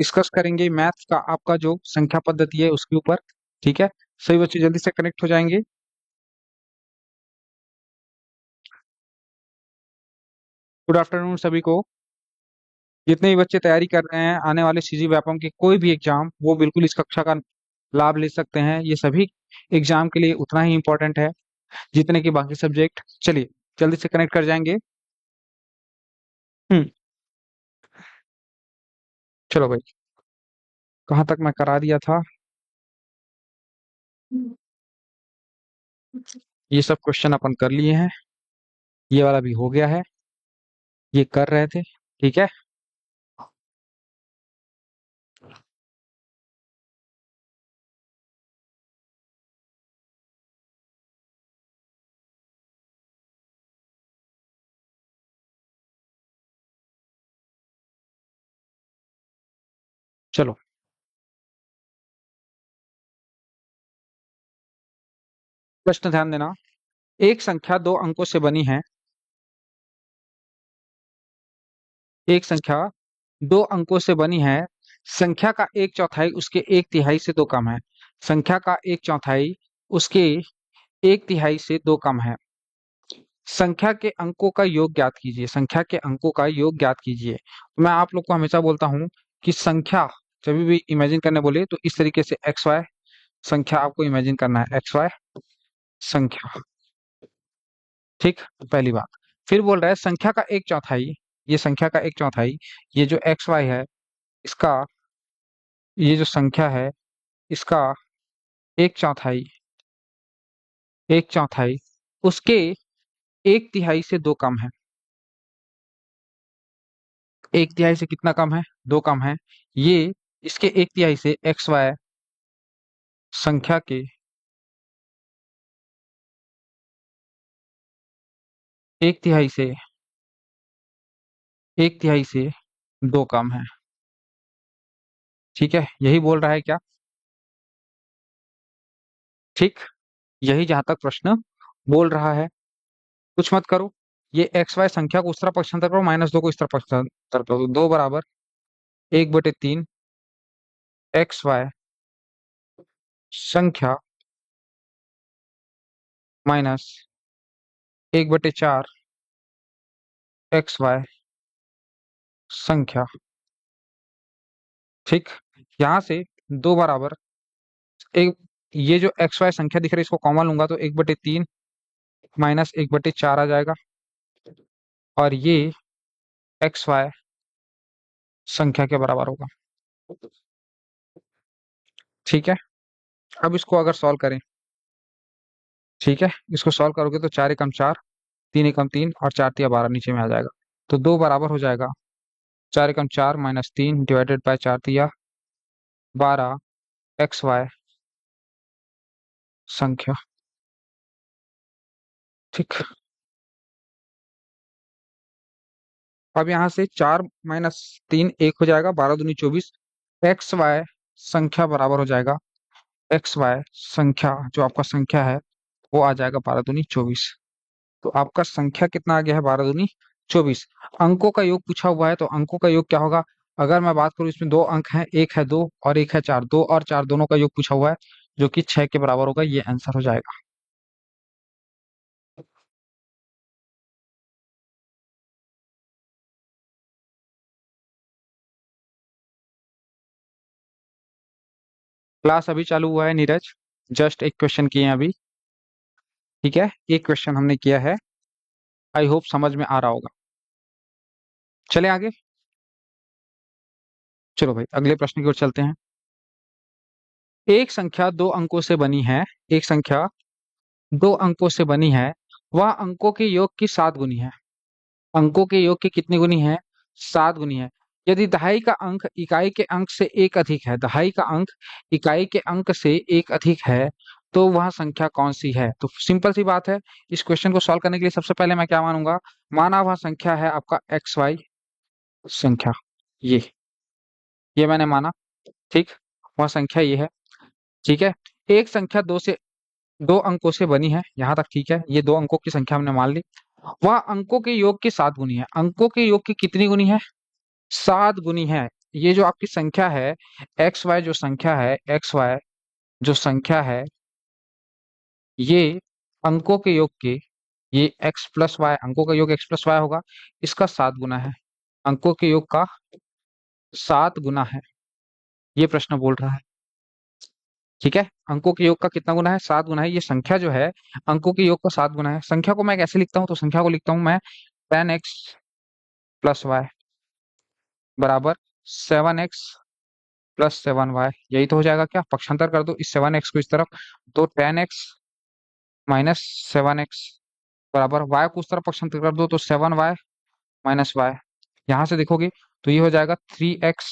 Discuss करेंगे maths का आपका जो संख्या पद्धति है उसके ऊपर। ठीक है, सभी बच्चे जल्दी से कनेक्ट हो जाएंगे। गुड आफ्टरनून सभी को। जितने भी बच्चे तैयारी कर रहे हैं आने वाले सीजी व्यापम के कोई भी एग्जाम, वो बिल्कुल इस कक्षा का लाभ ले सकते हैं। ये सभी एग्जाम के लिए उतना ही इम्पोर्टेंट है जितने कि बाकी सब्जेक्ट। चलिए जल्दी से कनेक्ट कर जाएंगे। हम्म। चलो भाई, कहाँ तक मैं करा दिया था? ये सब क्वेश्चन अपन कर लिए हैं, ये वाला भी हो गया है, ये कर रहे थे। ठीक है, चलो प्रश्न ध्यान देना। एक संख्या दो अंकों से बनी है। एक संख्या दो अंकों से बनी है। संख्या का एक चौथाई उसके एक तिहाई से दो कम है। संख्या का एक चौथाई उसके एक तिहाई से दो कम है। संख्या के अंकों का योग ज्ञात कीजिए। संख्या के अंकों का योग ज्ञात कीजिए। तो मैं आप लोग को हमेशा बोलता हूं कि संख्या जब भी इमेजिन करने बोले तो इस तरीके से एक्स वाई संख्या आपको इमेजिन करना है, एक्स वाई संख्या। ठीक, पहली बात। फिर बोल रहा है संख्या का एक चौथाई, ये संख्या का एक चौथाई, ये जो एक्स वाई है इसका, ये जो संख्या है इसका एक चौथाई, एक चौथाई उसके एक तिहाई से दो कम है। एक तिहाई से कितना कम है? दो कम है। ये इसके एक तिहाई से एक्स वाई संख्या के एक तिहाई से, एक तिहाई से दो कम है। ठीक है, यही बोल रहा है क्या? ठीक, यही जहां तक प्रश्न बोल रहा है। कुछ मत करो, ये एक्स वाई संख्या को उस तरफ पक्षांतर करो, माइनस दो को इस तरफ पक्षांतर करो, दो बराबर एक बटे तीन एक्स वाई संख्या माइनस एक बटे चार एक्स वाई संख्या। ठीक, यहां से दो बराबर एक, ये जो एक्स वाई संख्या दिख रही है इसको कॉमन लूंगा तो एक बटे तीन माइनस एक बटे चार आ जाएगा, और ये एक्स वाई संख्या के बराबर होगा। ठीक है, अब इसको अगर सॉल्व करें, ठीक है, इसको सॉल्व करोगे तो चार एकम चार, तीन एकम तीन और चार तिया बारह नीचे में आ जाएगा। तो दो बराबर हो जाएगा चार एकम चार माइनस तीन डिवाइडेड बाय चार तिया बारह एक्स वाई संख्या। ठीक, अब यहाँ से चार माइनस तीन एक हो जाएगा, बारह दूनी चौबीस, एक्स वाई संख्या बराबर हो जाएगा, एक्स वाई संख्या जो आपका संख्या है वो आ जाएगा बारह दूनी चौबीस। तो आपका संख्या कितना आ गया है? बारह दूनी चौबीस। अंकों का योग पूछा हुआ है तो अंकों का योग क्या होगा? अगर मैं बात करूं इसमें दो अंक हैं, एक है दो और एक है चार, दो और चार दोनों का योग पूछा हुआ है जो कि छह के बराबर होगा, ये आंसर हो जाएगा। क्लास अभी चालू हुआ है नीरज, जस्ट एक क्वेश्चन किए हैं अभी। ठीक है, एक क्वेश्चन हमने किया है, आई होप समझ में आ रहा होगा। चले आगे, चलो भाई अगले प्रश्न की ओर चलते हैं। एक संख्या दो अंकों से बनी है। एक संख्या दो अंकों से बनी है, वह अंकों के योग की सात गुनी है। अंकों के योग की कितनी गुनी है? सात गुनी है। यदि दहाई का अंक इकाई के अंक से एक अधिक है, दहाई का अंक इकाई के अंक से एक अधिक है, तो वह संख्या कौन सी है? तो सिंपल सी बात है, इस क्वेश्चन को सॉल्व करने के लिए सबसे पहले मैं क्या मानूंगा? माना वह संख्या है आपका एक्स वाई संख्या, ये मैंने माना। ठीक, वह संख्या ये है। ठीक है, एक संख्या दो से, दो अंकों से बनी है, यहां तक ठीक है, ये दो अंकों की संख्या हमने मान ली। वह अंकों के योग की सात गुनी है। अंकों के योग की कितनी गुनी है? सात गुनी है। ये जो आपकी संख्या है एक्स वाई, जो संख्या है एक्स वाई, जो संख्या है ये अंकों के योग के, ये एक्स प्लस वाई, अंकों का योग एक्स प्लस वाई होगा, इसका 7 गुना है, अंकों के योग का 7 गुना है, ये प्रश्न बोल रहा है। ठीक है, अंकों के योग का कितना गुना है? 7 गुना है। ये संख्या जो है अंकों के योग का 7 गुना है। संख्या को मैं कैसे लिखता हूँ? तो संख्या को लिखता हूँ मैं 10x प्लस वाई बराबर 7x प्लस 7y। यही तो हो जाएगा क्या? पक्षांतर कर दो इस 7x को इस तरफ, तो 10x माइनस 7x बराबर y को उस तरफ पक्षांतर कर दो तो 7y माइनस वाई। यहाँ से देखोगे तो ये हो जाएगा 3x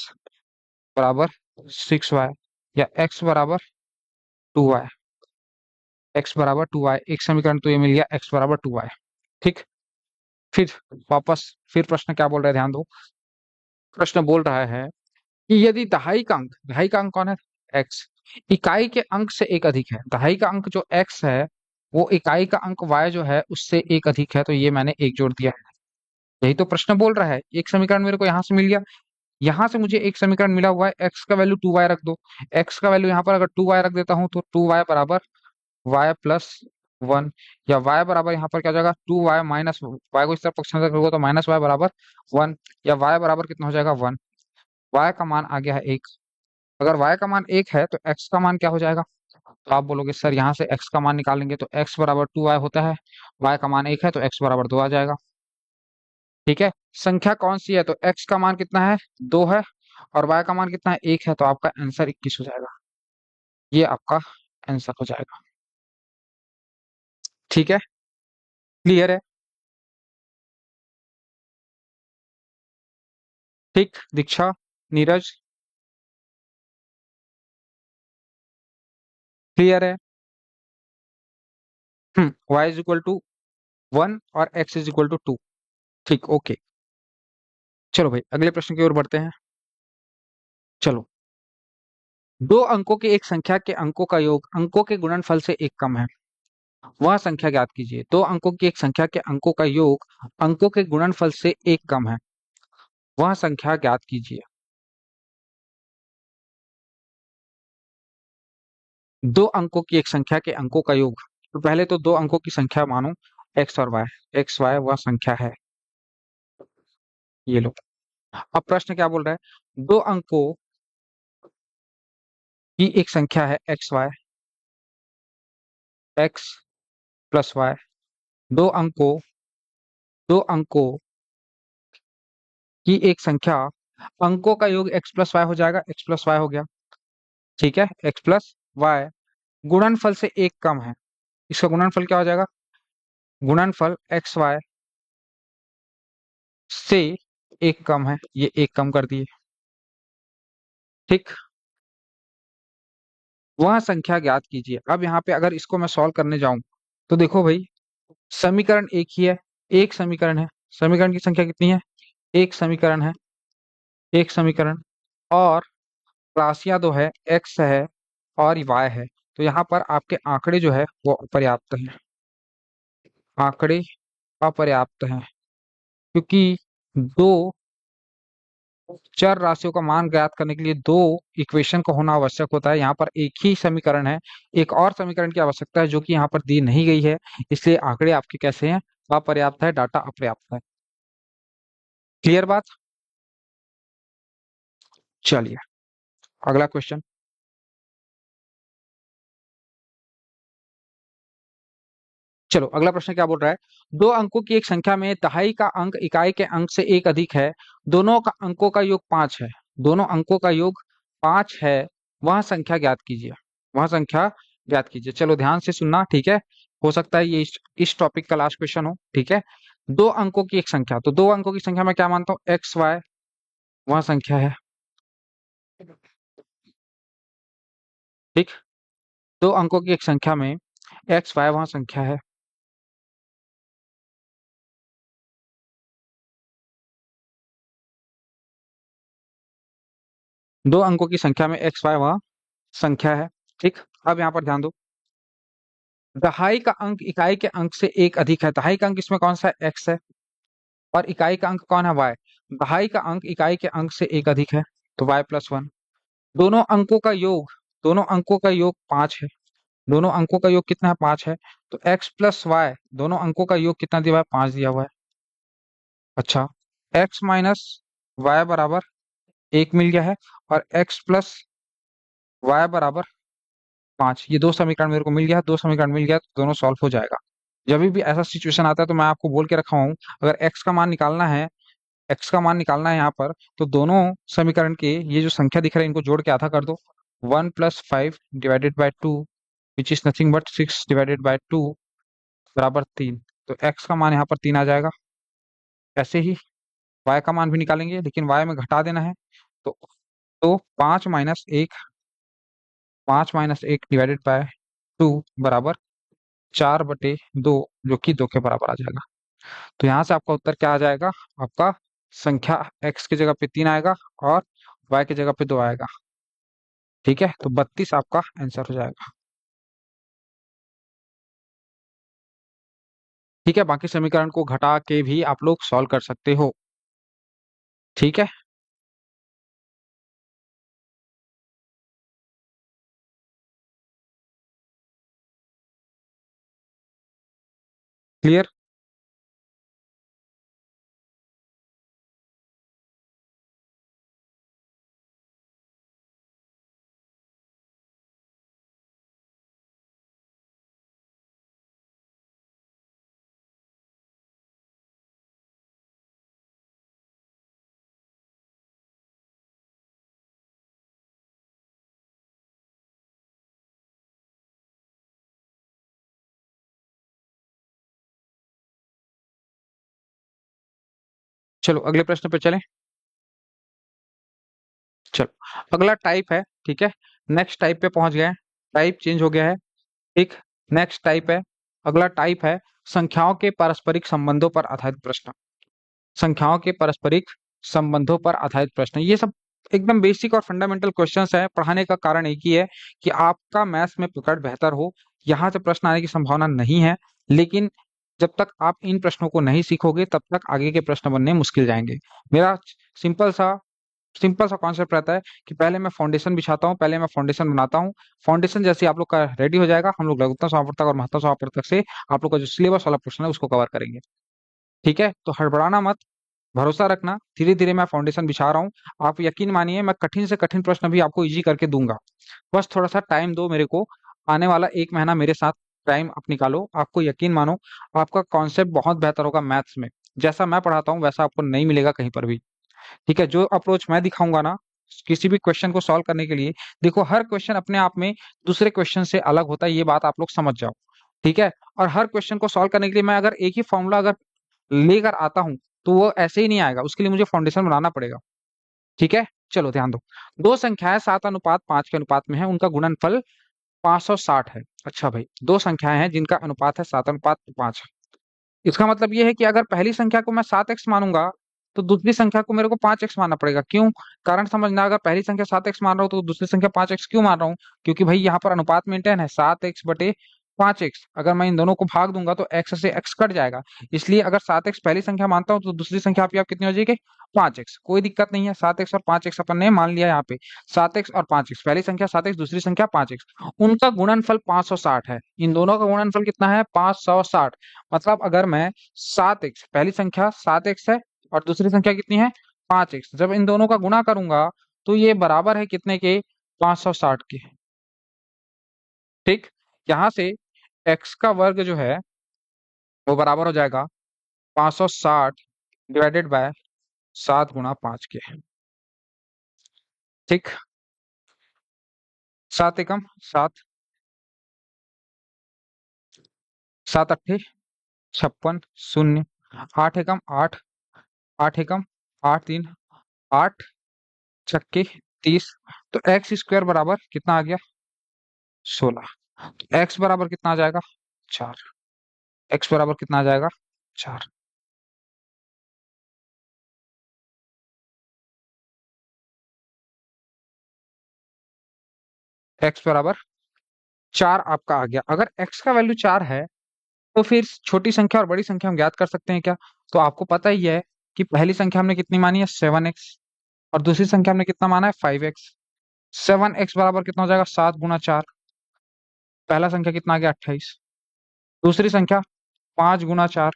बराबर 6y, या x बराबर 2y। x बराबर 2y, एक समीकरण तो ये मिल गया, x बराबर 2y। ठीक, फिर वापस, फिर प्रश्न क्या बोल रहा है, ध्यान दो। प्रश्न बोल रहा है कि यदि दहाई का अंक कौन है? x, इकाई के अंक से एक अधिक है। दहाई का अंक जो x है वो इकाई का अंक y जो है उससे एक अधिक है, तो ये मैंने एक जोड़ दिया है। यही तो प्रश्न बोल रहा है। एक समीकरण मेरे को यहाँ से मिल गया, यहाँ से मुझे एक समीकरण मिला हुआ है, x का वैल्यू 2y रख दो। x का वैल्यू यहाँ पर अगर 2y रख देता हूँ तो 2y बराबर y प्लस 1, या y बराबर यहाँ पर क्या हो जाएगा 2y माइनस y को इस तरफ पक्षांतर करोगे तो माइनस y बराबर 1, या y बराबर कितना हो जाएगा 1। y का मान आ गया है 1। अगर y का मान 1 है तो x का मान क्या हो जाएगा? तो आप बोलोगे सर यहाँ से x का मान निकालेंगे तो x बराबर 2y होता है, y का मान 1 है तो x बराबर 2 आ जाएगा। ठीक है, संख्या कौन सी है? तो x का मान कितना है? 2 है, और y का मान कितना है? 1 है, तो आपका आंसर 21 हो जाएगा। ये आपका आंसर हो जाएगा। ठीक है, क्लियर है? ठीक, दीक्षा, नीरज, क्लियर है? y इज इक्वल टू 1 और x इज इक्वल टू 2। ठीक, ओके। चलो भाई अगले प्रश्न की ओर बढ़ते हैं। चलो, दो अंकों की एक संख्या के अंकों का योग अंकों के गुणनफल से एक कम है, वह संख्या ज्ञात कीजिए। दो अंकों की एक संख्या के अंकों का योग अंकों के गुणनफल से एक कम है, वह संख्या ज्ञात कीजिए। दो अंकों की एक संख्या के अंकों का योग, तो पहले तो दो अंकों की संख्या मानो एक्स और वाई, एक्स वाई वह संख्या है, ये लो। अब प्रश्न क्या बोल रहा है? दो अंकों की एक संख्या है x y, x plus y. दो अंकों दो अंकों की एक संख्या, अंकों का योग एक्स प्लस वाई हो जाएगा, एक्स प्लस वाई हो गया। ठीक है, एक्स प्लस वाई गुणनफल से एक कम है, इसका गुणनफल क्या हो जाएगा? गुणनफल एक्स वाई से एक कम है, ये एक कम कर दिए। ठीक, वह संख्या ज्ञात कीजिए। अब यहाँ पे अगर इसको मैं सॉल्व करने जाऊं तो देखो भाई, समीकरण एक ही है, एक समीकरण है, समीकरण की संख्या कितनी है? एक समीकरण है, एक समीकरण, और राशियां दो है, एक्स है और वाई है, तो यहाँ पर आपके आंकड़े जो है वो अपर्याप्त हैं, आंकड़े अपर्याप्त हैं, क्योंकि दो चर राशियों का मान ज्ञात करने के लिए दो इक्वेशन का होना आवश्यक होता है। यहाँ पर एक ही समीकरण है, एक और समीकरण की आवश्यकता है जो कि यहाँ पर दी नहीं गई है, इसलिए आंकड़े आपके कैसे हैं? अपर्याप्त है, डाटा अपर्याप्त है। क्लियर बात? चलिए अगला क्वेश्चन। चलो अगला प्रश्न क्या बोल रहा है? दो अंकों की एक संख्या में दहाई का अंक इकाई के अंक से एक अधिक है, दोनों का अंकों का योग 5 है, दोनों अंकों का योग 5 है, वह संख्या ज्ञात कीजिए, वह संख्या ज्ञात कीजिए। चलो ध्यान से सुनना, ठीक है? हो सकता है ये इस टॉपिक का लास्ट क्वेश्चन हो। ठीक है, दो अंकों की एक संख्या, तो दो अंकों की संख्या मैं क्या मानता हूँ? एक्स वाई वह संख्या है। ठीक, दो अंकों की एक संख्या में एक्स वाई वह संख्या है। दो अंकों की संख्या में एक्स वाई वह संख्या है। ठीक, अब यहाँ पर ध्यान दो, दहाई का अंक इकाई के अंक से एक अधिक है। दहाई का अंक इसमें कौन सा है? एक्स है, और इकाई का अंक कौन है? वाई। दहाई का अंक इकाई के अंक से एक अधिक है, तो y+1। दोनों अंकों का योग दोनों अंकों का योग 5 है। दोनों अंकों का योग कितना है? 5 है। तो x+y दोनों अंकों का योग कितना दिया हुआ है? 5 दिया हुआ है। अच्छा, x-y बराबर 1 मिल गया है और x+y बराबर 5, ये दो समीकरण मेरे को मिल गया है। दो समीकरण मिल गया तो दोनों सॉल्व हो जाएगा। जब भी ऐसा सिचुएशन आता है तो मैं आपको बोल के रखा हूँ, अगर x का मान निकालना है यहाँ पर, तो दोनों समीकरण के ये जो संख्या दिख रहा है इनको जोड़ के आधा कर दो। 1+5/2 विच इज नथिंग बट 6/2 बराबर 3। तो x का मान यहाँ पर 3 आ जाएगा। ऐसे ही y का मान भी निकालेंगे, लेकिन y में घटा देना है। तो 5-1/2 बराबर 4/2, जो कि 2 के बराबर आ जाएगा। तो यहाँ से आपका उत्तर क्या आ जाएगा? आपका संख्या x की जगह पे 3 आएगा और y की जगह पे 2 आएगा। ठीक है, तो 32 आपका आंसर हो जाएगा। ठीक है, बाकी समीकरण को घटा के भी आप लोग सॉल्व कर सकते हो। ठीक है, क्लियर। चलो अगले प्रश्न पे चलें। चलो अगला टाइप है। ठीक है, नेक्स्ट टाइप पे पहुंच गए हैं। टाइप चेंज हो गया है। ठीक, नेक्स्ट टाइप है। अगला टाइप है संख्याओं के पारस्परिक संबंधों पर आधारित प्रश्न। संख्याओं के पारस्परिक संबंधों पर आधारित प्रश्न, ये सब एकदम बेसिक और फंडामेंटल क्वेश्चंस हैं। पढ़ाने का कारण एक ही है कि आपका मैथ्स में पकड़ बेहतर हो। यहाँ से प्रश्न आने की संभावना नहीं है, लेकिन जब तक आप इन प्रश्नों को नहीं सीखोगे तब तक आगे के प्रश्न बनने मुश्किल जाएंगे। मेरा सिंपल सा सिंपल सा कॉन्सेप्ट रहता है कि पहले मैं फाउंडेशन बिछाता हूँ, पहले मैं फाउंडेशन बनाता हूँ। फाउंडेशन जैसे आप लोग का रेडी हो जाएगा, हम लोग लघुत्तम समापवर्तक और महत्तम समापवर्तक से आप लोग का जो सिलेबस वाला पोर्शन है उसको कवर करेंगे। ठीक है, तो हड़बड़ाना मत, भरोसा रखना। धीरे धीरे मैं फाउंडेशन बिछा रहा हूँ। आप यकीन मानिए, मैं कठिन से कठिन प्रश्न भी आपको इजी करके दूंगा। बस थोड़ा सा टाइम दो मेरे को। आने वाला 1 महीना मेरे साथ टाइम आप निकालो। आपको यकीन मानो, आपका कॉन्सेप्ट बहुत बेहतर होगा मैथ्स में। जैसा मैं पढ़ाता हूँ वैसा आपको नहीं मिलेगा कहीं पर भी। ठीक है, जो अप्रोच मैं दिखाऊंगा ना किसी भी क्वेश्चन को सॉल्व करने के लिए, देखो हर क्वेश्चन अपने आप में दूसरे क्वेश्चन से अलग होता है, ये बात आप लोग समझ जाओ। ठीक है, और हर क्वेश्चन को सॉल्व करने के लिए मैं अगर एक ही फॉर्मूला अगर लेकर आता हूं तो वो ऐसे ही नहीं आएगा, उसके लिए मुझे फाउंडेशन बनाना पड़ेगा। ठीक है, चलो ध्यान दो। दो संख्याएं 7:5 के अनुपात में है, उनका गुणनफल 560 है। अच्छा भाई, दो संख्याएं हैं जिनका अनुपात है 7:5। इसका मतलब ये है कि अगर पहली संख्या को मैं 7x मानूंगा तो दूसरी संख्या को मेरे को 5x मानना पड़ेगा। क्यों? कारण समझना, अगर पहली संख्या 7x मान रहा हूँ तो दूसरी संख्या 5x क्यों मान रहा हूँ? क्योंकि भाई यहाँ पर अनुपात मेंटेन है, 7x/5x। अगर मैं इन दोनों को भाग दूंगा तो x से x कट जाएगा। इसलिए अगर 7x पहली संख्या मानता हूँ तो दूसरी संख्या आप कितनी हो जाएगी? 5x। कोई दिक्कत नहीं है, 7x और 5x अपन ने मान लिया यहाँ पे। 7x और 5x, पहली संख्या 7x, दूसरी संख्या 5x, उनका गुणनफल 560 है। इन दोनों का गुणनफल कितना है? 560। मतलब अगर मैं 7x, पहली संख्या 7x है और दूसरी संख्या कितनी है? 5x, जब इन दोनों का गुणा करूंगा तो ये बराबर है कितने के? 560 के। ठीक, यहां से x का वर्ग जो है वो बराबर हो जाएगा 560 डिवाइडेड बाय 7 × 5 के। ठीक, 7 × 1 = 7, 7 × 8 = 56, शून्य, 8 × 1 = 8, 8 × 1 = 8, 3 8 छक्के 30। तो एक्स स्क्वायर बराबर कितना आ गया? 16। एक्स बराबर कितना आ जाएगा? 4। एक्स बराबर कितना आ जाएगा? 4। एक्स बराबर 4 आपका आ गया। अगर एक्स का वैल्यू 4 है तो फिर छोटी संख्या और बड़ी संख्या हम ज्ञात कर सकते हैं क्या? तो आपको पता ही है कि पहली संख्या हमने कितनी मानी है? 7x। और दूसरी संख्या हमने कितना माना है 5x। 7x बराबर कितना हो जाएगा 7 गुना 4। पहला संख्या कितना आ गया 28। दूसरी संख्या 5 गुना 4,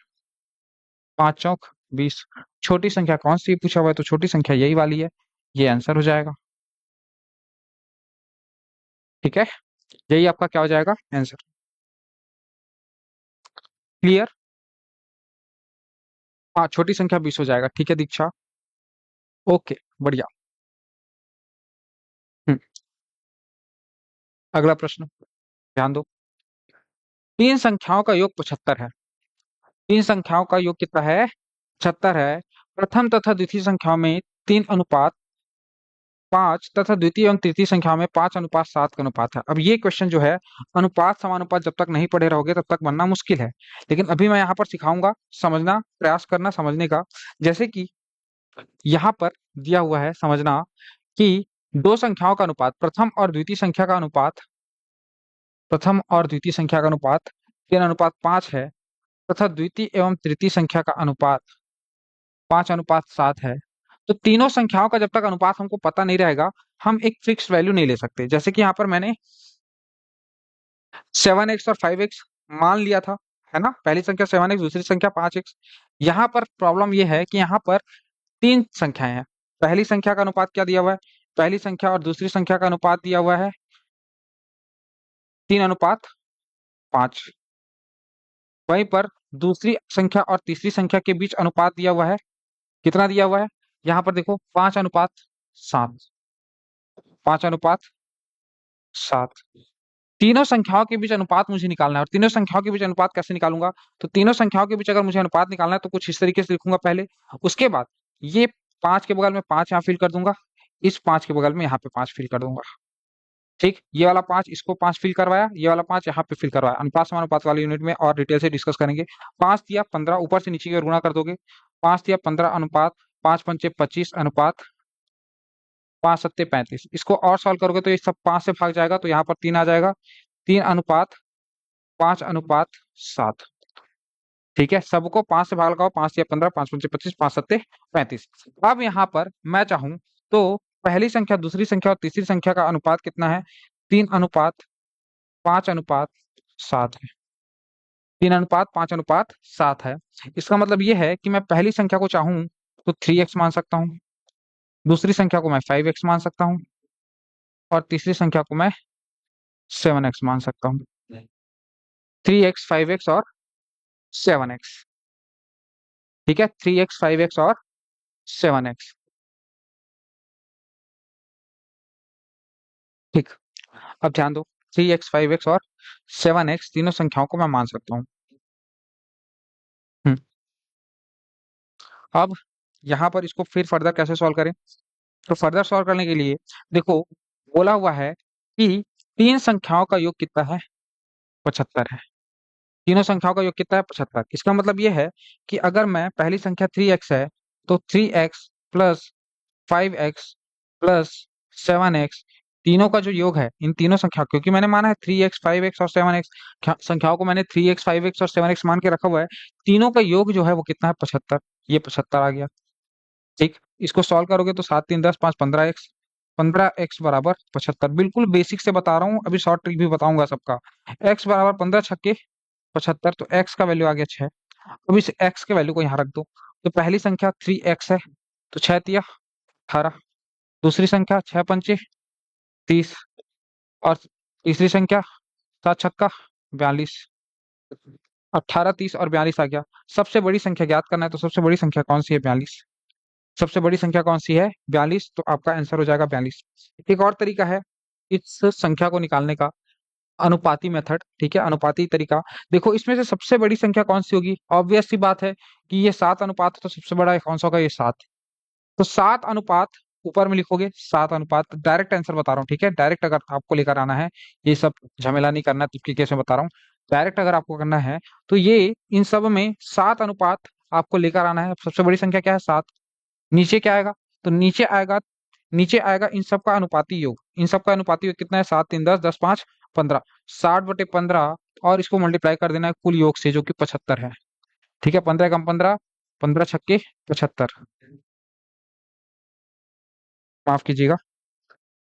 5 चौक 20। छोटी संख्या कौन सी पूछा हुआ है, तो छोटी संख्या यही वाली है, ये आंसर हो जाएगा। ठीक है, यही आपका क्या हो जाएगा आंसर। क्लियर। हाँ, छोटी संख्या 20 हो जाएगा। ठीक है दीक्षा। ओके, बढ़िया। हम्म, अगला प्रश्न ध्यान दो। तीन संख्याओं का योग 75 है। तीन संख्याओं का योग कितना है 75 है। प्रथम तथा द्वितीय संख्याओं में 3:5 तथा द्वितीय एवं तृतीय संख्याओं में 5:7 का अनुपात है। अब ये क्वेश्चन जो है, अनुपात समानुपात जब तक नहीं पढ़े रहोगे तब तक बनना मुश्किल है। लेकिन अभी मैं यहाँ पर सिखाऊंगा, समझना प्रयास करना समझने का। जैसे कि यहाँ पर दिया हुआ है समझना कि दो संख्याओं का अनुपात, प्रथम और द्वितीय संख्या का अनुपात, प्रथम और द्वितीय संख्या का अनुपात 3:5 है तथा द्वितीय एवं तृतीय संख्या का अनुपात 5:7 है। तो तीनों संख्याओं का जब तक अनुपात हमको पता नहीं रहेगा, हम एक फिक्स वैल्यू नहीं ले सकते। जैसे कि यहाँ पर मैंने 7x और 5x मान लिया था, है ना। पहली संख्या 7x, दूसरी संख्या 5x। यहाँ पर प्रॉब्लम यह है कि यहाँ पर तीन संख्याएं हैं। पहली संख्या का अनुपात क्या दिया हुआ है, पहली संख्या और दूसरी संख्या का अनुपात दिया हुआ है 3:5। वहीं पर दूसरी संख्या और तीसरी संख्या के बीच अनुपात दिया हुआ है, कितना दिया हुआ है, यहाँ पर देखो 5:7। 5:7। तीनों संख्याओं के बीच अनुपात मुझे निकालना है। और तीनों संख्याओं के बीच अनुपात कैसे निकालूंगा, तो तीनों संख्याओं के बीच अगर मुझे अनुपात निकालना है तो कुछ इस तरीके से लिखूंगा पहले। उसके बाद ये 5 के बगल में 5 यहाँ फिल कर दूंगा, इस 5 के बगल में यहाँ पे 5 फिल कर दूंगा। ठीक, ये वाला 5 इसको 5 फिल करवाया, ये वाला 5 यहाँ पे फिल करवाया। अनुपात समानुपात वाले यूनिट में और डिटेल से डिस्कस करेंगे। 5 × 15 ऊपर से नीचे की ओर गुणा कर दोगे, 5 × 15 अनुपात 5×5 = 25 अनुपात 5×7 = 35। इसको और सॉल्व करोगे तो ये सब 5 से भाग जाएगा, तो यहाँ पर 3 आ जाएगा। 3:5:7। ठीक है, सबको 5 से भाग लगाओ, 5×3 = 15, 5×5 = 25, 5×7 = 35। अब यहाँ पर मैं चाहूं तो पहली संख्या, दूसरी संख्या और तीसरी संख्या का अनुपात कितना है, 3:5:7 है। 3:5:7 है। इसका मतलब ये है कि मैं पहली संख्या को चाहूं तो 3x मान सकता हूँ, दूसरी संख्या को मैं 5x मान सकता हूँ, और तीसरी संख्या को मैं 7x मान सकता हूँ। 3x, 5x और 7x। ठीक है, 3x, 5x और 7x। ठीक, अब ध्यान दो, 3x, 5x और 7x तीनों संख्याओं को मैं मान सकता हूँ। हम्म, अब यहाँ पर इसको फिर फर्दर कैसे सॉल्व करें, तो फर्दर सॉल्व करने के लिए देखो, बोला हुआ है कि तीन संख्याओं का योग कितना है 75 है। तीनों संख्याओं का योग कितना है 75। इसका मतलब ये है कि अगर मैं, पहली संख्या 3x है, तो 3x plus 5x plus 7x, तीनों का जो योग है इन तीनों संख्या, क्योंकि मैंने माना है 3x, 5x और 7x, संख्याओं को मैंने 3x, 5x और 7x मान के रखा हुआ है, तीनों का योग जो है वो कितना है 75। ये 75 आ गया। ठीक, इसको सॉल्व करोगे तो 7×3 = 10, 5 × 15x। 15x बराबर 75। बिल्कुल बेसिक से बता रहा हूँ, अभी शॉर्ट ट्रिक भी बताऊंगा सबका। x बराबर 15×6 = 75, तो x का वैल्यू आ गया 6। अब इस x के वैल्यू को यहाँ रख दो। तो पहली संख्या 3x है, तो 6×3 = 18। दूसरी संख्या 6×5 = 30, और तीसरी संख्या 7×6 = 42। 18, 30 और 42 आ गया। सबसे बड़ी संख्या ज्ञात करना है, तो सबसे बड़ी संख्या कौन सी है 42। सबसे बड़ी संख्या कौन सी है 42, तो आपका आंसर हो जाएगा 42। एक और तरीका है इस संख्या को निकालने का, अनुपाती मेथड। ठीक है, अनुपाती तरीका। देखो, इसमें से सबसे बड़ी संख्या कौन सी होगी, ऑब्वियस सी बात है कि ये 7 अनुपात है, तो सबसे बड़ा कौन सा होगा, ये 7। तो 7 अनुपात ऊपर में लिखोगे, 7 अनुपात, डायरेक्ट आंसर बता रहा हूँ। ठीक है, डायरेक्ट अगर आपको लेकर आना है, ये सब झमेला नहीं करना, तुक्के केस में बता रहा हूँ। डायरेक्ट अगर आपको करना है तो ये इन सब में 7 अनुपात आपको लेकर आना है। सबसे बड़ी संख्या क्या है 7। नीचे क्या आएगा, तो नीचे आएगा इन सब का अनुपाती योग। इन सब का अनुपाती योग कितना है, 7×3 = 10, 10×5 = 15। 60/15, और इसको मल्टीप्लाई कर देना है कुल योग से, जो कि 75 है। ठीक है, 15 × 15, 15×6 = 75। माफ कीजिएगा,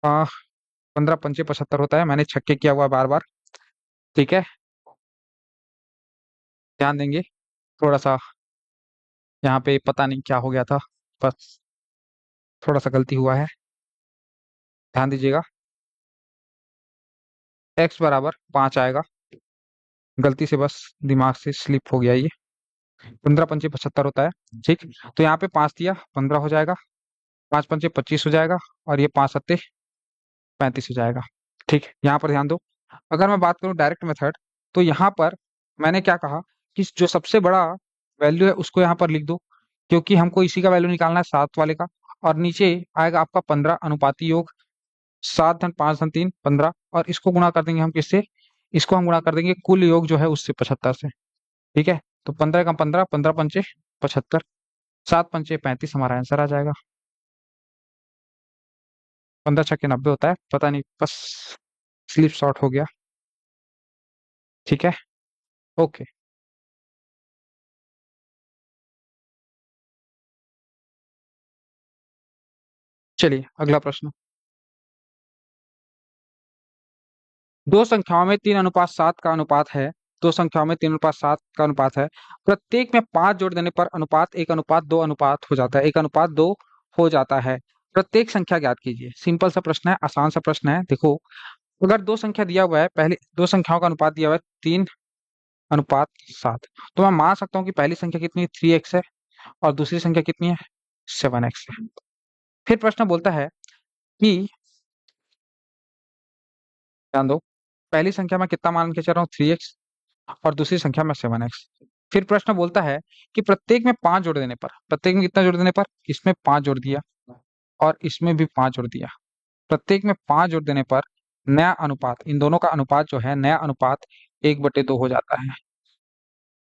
15 पंचे 75 होता है, मैंने छक्के किया हुआ बार बार। ठीक है, ध्यान देंगे। थोड़ा सा यहाँ पे पता नहीं क्या हो गया था, बस थोड़ा सा गलती हुआ है, ध्यान दीजिएगा। x बराबर 5 आएगा, गलती से बस दिमाग से स्लिप हो गया ये। 15 पंचे 75 होता है। ठीक, तो यहाँ पे 5 दिया, 15 हो जाएगा, 5 पंचे 25 हो जाएगा, और ये 5 सत्ते 35 हो जाएगा। ठीक, यहाँ पर ध्यान दो। अगर मैं बात करूँ डायरेक्ट मेथड, तो यहाँ पर मैंने क्या कहा कि जो सबसे बड़ा वैल्यू है उसको यहाँ पर लिख दो, क्योंकि हमको इसी का वैल्यू निकालना है, 7 वाले का। और नीचे आएगा आपका 15 अनुपाती योग, 7 धन 5 धन 3 15, और इसको गुणा कर देंगे हम किससे, इसको हम गुणा कर देंगे कुल योग जो है उससे, 75 से। ठीक है, तो 15 का 15, 15 पंचे 75, 7 पंचे 35 हमारा आंसर आ जाएगा। 15 छक्के 90 होता है, पता नहीं बस स्लिप शॉट हो गया। ठीक है, ओके। चलिए अगला प्रश्न। दो संख्याओं में 3 अनुपात 7 का अनुपात है। दो संख्याओं में 3 अनुपात 7 का अनुपात है। प्रत्येक में 5 जोड़ देने पर अनुपात 1 अनुपात 2 अनुपात हो जाता है, 1 अनुपात 2 हो जाता है। प्रत्येक संख्या ज्ञात कीजिए। सिंपल सा प्रश्न है, आसान सा प्रश्न है। देखो, अगर दो संख्या दिया हुआ है, पहले दो संख्याओं का अनुपात दिया हुआ है 3 अनुपात 7, तो मैं मान सकता हूँ कि पहली संख्या कितनी है, 3x है, और दूसरी संख्या कितनी है, 7x है। फिर प्रश्न बोलता है कि, ध्यान दो, पहली संख्या में कितना मान के चल रहा हूँ, 3x, और दूसरी संख्या में 7x। फिर प्रश्न बोलता है कि प्रत्येक में 5 जोड़ देने पर, प्रत्येक में कितना जोड़ देने पर, इसमें 5 जोड़ दिया और इसमें भी 5 जोड़ दिया, प्रत्येक में 5 जोड़ देने पर नया अनुपात, इन दोनों का अनुपात जो है, नया अनुपात 1/2 हो जाता है।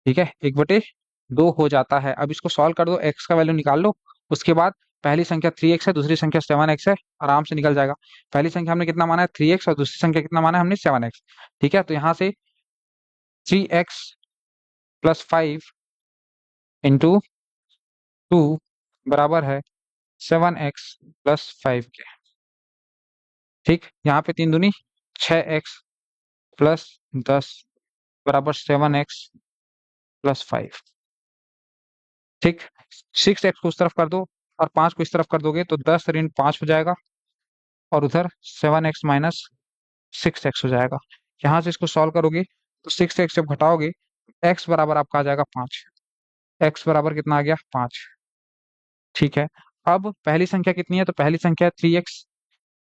ठीक है, 1/2 हो जाता है। अब इसको सॉल्व कर दो, एक्स का वैल्यू निकाल लो। उसके बाद पहली संख्या 3x है, दूसरी संख्या 7x है, आराम से निकल जाएगा। पहली संख्या हमने कितना माना है, 3x, और दूसरी संख्या कितना माना है हमने, 7x। ठीक है, तो यहाँ से 3x + 5 इंटू 2 बराबर है 7x + 5 के। ठीक, यहाँ पे 3 दूनी 6x + 10 बराबर 7x + 5। ठीक, 6x को उस तरफ कर दो और 5 को इस तरफ कर दोगे तो 10 × 5 हो जाएगा, और उधर 7x - 6x हो जाएगा। यहाँ से इसको सॉल्व करोगे तो 6x जब घटाओगे, x बराबर आपका आ जाएगा 5। x बराबर कितना आ गया, 5। ठीक है, अब पहली संख्या कितनी है, तो पहली संख्या है 3x,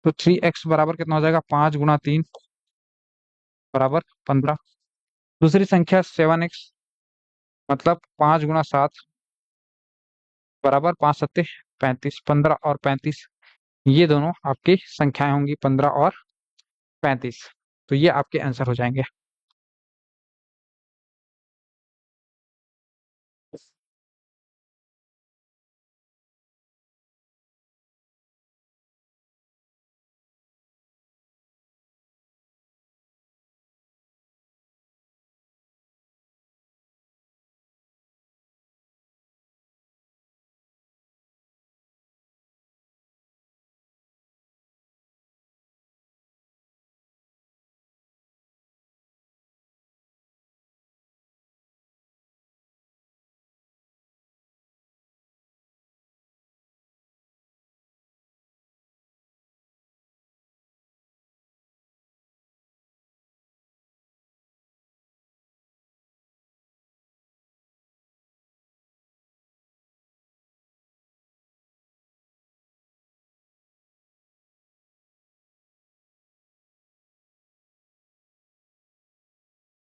तो 3x बराबर कितना हो जाएगा, 5 × 3 बराबर 15। दूसरी संख्या 7x, मतलब 5 × 7 बराबर 5 सत्ते 35, 15 और 35, ये दोनों आपकी संख्याएं होंगी, 15 और 35। तो ये आपके आंसर हो जाएंगे।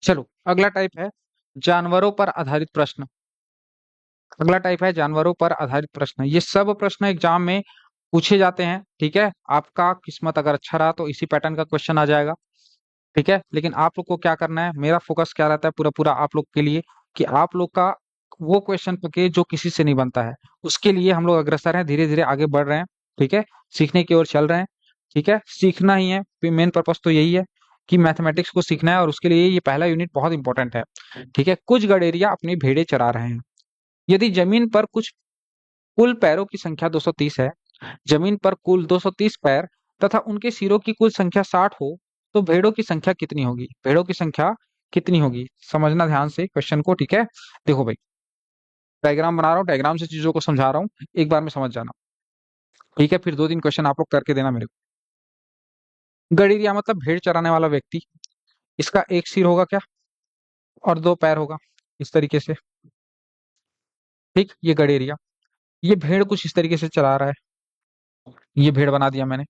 चलो अगला टाइप है जानवरों पर आधारित प्रश्न। अगला टाइप है जानवरों पर आधारित प्रश्न। ये सब प्रश्न एग्जाम में पूछे जाते हैं। ठीक है, आपका किस्मत अगर अच्छा रहा तो इसी पैटर्न का क्वेश्चन आ जाएगा। ठीक है, लेकिन आप लोग को क्या करना है, मेरा फोकस क्या रहता है पूरा पूरा आप लोग के लिए, कि आप लोग का वो क्वेश्चन पके जो किसी से नहीं बनता है, उसके लिए हम लोग अग्रसर हैं, धीरे धीरे आगे बढ़ रहे हैं। ठीक है, सीखने की ओर चल रहे हैं। ठीक है, सीखना ही है, मेन पर्पस तो यही है कि मैथमेटिक्स को सीखना है, और उसके लिए ये पहला यूनिट बहुत इंपॉर्टेंट है। ठीक है, कुछ गडेरिया अपनी भेड़ें चरा रहे हैं। यदि जमीन पर कुछ कुल पैरों की संख्या 230 है, जमीन पर कुल 230 पैर तथा उनके सिरों की कुल संख्या 60 हो तो भेड़ों की संख्या कितनी होगी? भेड़ों की संख्या कितनी होगी? समझना ध्यान से क्वेश्चन को, ठीक है। देखो भाई, डायग्राम बना रहा हूँ, डायग्राम से चीजों को समझा रहा हूँ, एक बार में समझ जाना, ठीक है। फिर 2-3 क्वेश्चन आप लोग करके देना मेरे को। गड़ेरिया मतलब भेड़ चराने वाला व्यक्ति। इसका एक सिर होगा क्या, और दो पैर होगा, इस तरीके से, ठीक। ये गड़ेरिया, ये भेड़ कुछ इस तरीके से चला रहा है, ये भेड़ बना दिया मैंने,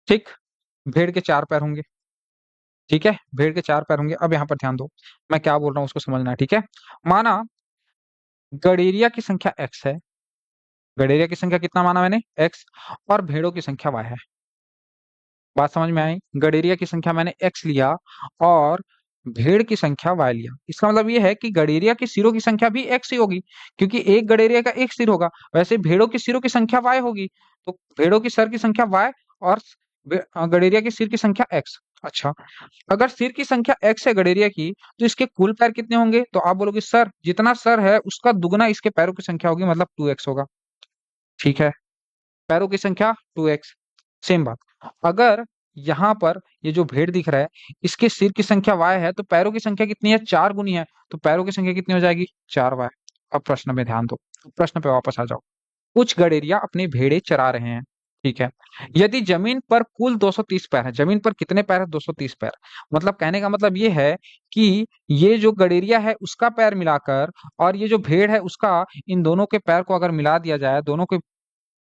ठीक। भेड़ के चार पैर होंगे, ठीक है, भेड़ के चार पैर होंगे। अब यहाँ पर ध्यान दो, मैं क्या बोल रहा हूँ उसको समझना है, ठीक है। माना गड़ेरिया की संख्या x है, गड़ेरिया की संख्या कितना माना मैंने, x, और भेड़ों की संख्या y है। बात समझ में आई? गड़ेरिया की संख्या मैंने x लिया और भेड़ की संख्या y लिया। इसका मतलब ये है कि गड़ेरिया के सिरों की संख्या भी x ही होगी, क्योंकि एक गड़ेरिया का एक सिर होगा। वैसे भेड़ों के सिरों की संख्या y होगी, तो भेड़ों की सर की संख्या y और गड़ेरिया के सिर की संख्या x। अच्छा, अगर सिर की संख्या x है गड़ेरिया की, तो इसके कुल पैर कितने होंगे? तो आप बोलोगे सर जितना सर है उसका दुगना इसके पैरों की संख्या होगी, मतलब 2x होगा, ठीक है। पैरों की संख्या 2x। सेम बात, अगर यहाँ पर ये जो भेड़ दिख रहा है, इसके सिर की संख्या y है, तो पैरों की संख्या कितनी है, 4 गुनी है, तो पैरों की संख्या कितनी हो जाएगी, 4y। अब प्रश्न में ध्यान दो, प्रश्न पे वापस आ जाओ। कुछ गड़ेरिया अपनी भेड़ें चरा रहे हैं, ठीक है। यदि जमीन पर कुल 230 पैर है, जमीन पर कितने पैर है, 230 पैर। मतलब कहने का मतलब ये है कि ये जो गड़ेरिया है उसका पैर मिलाकर और ये जो भेड़ है उसका, इन दोनों के पैर को अगर मिला दिया जाए, दोनों के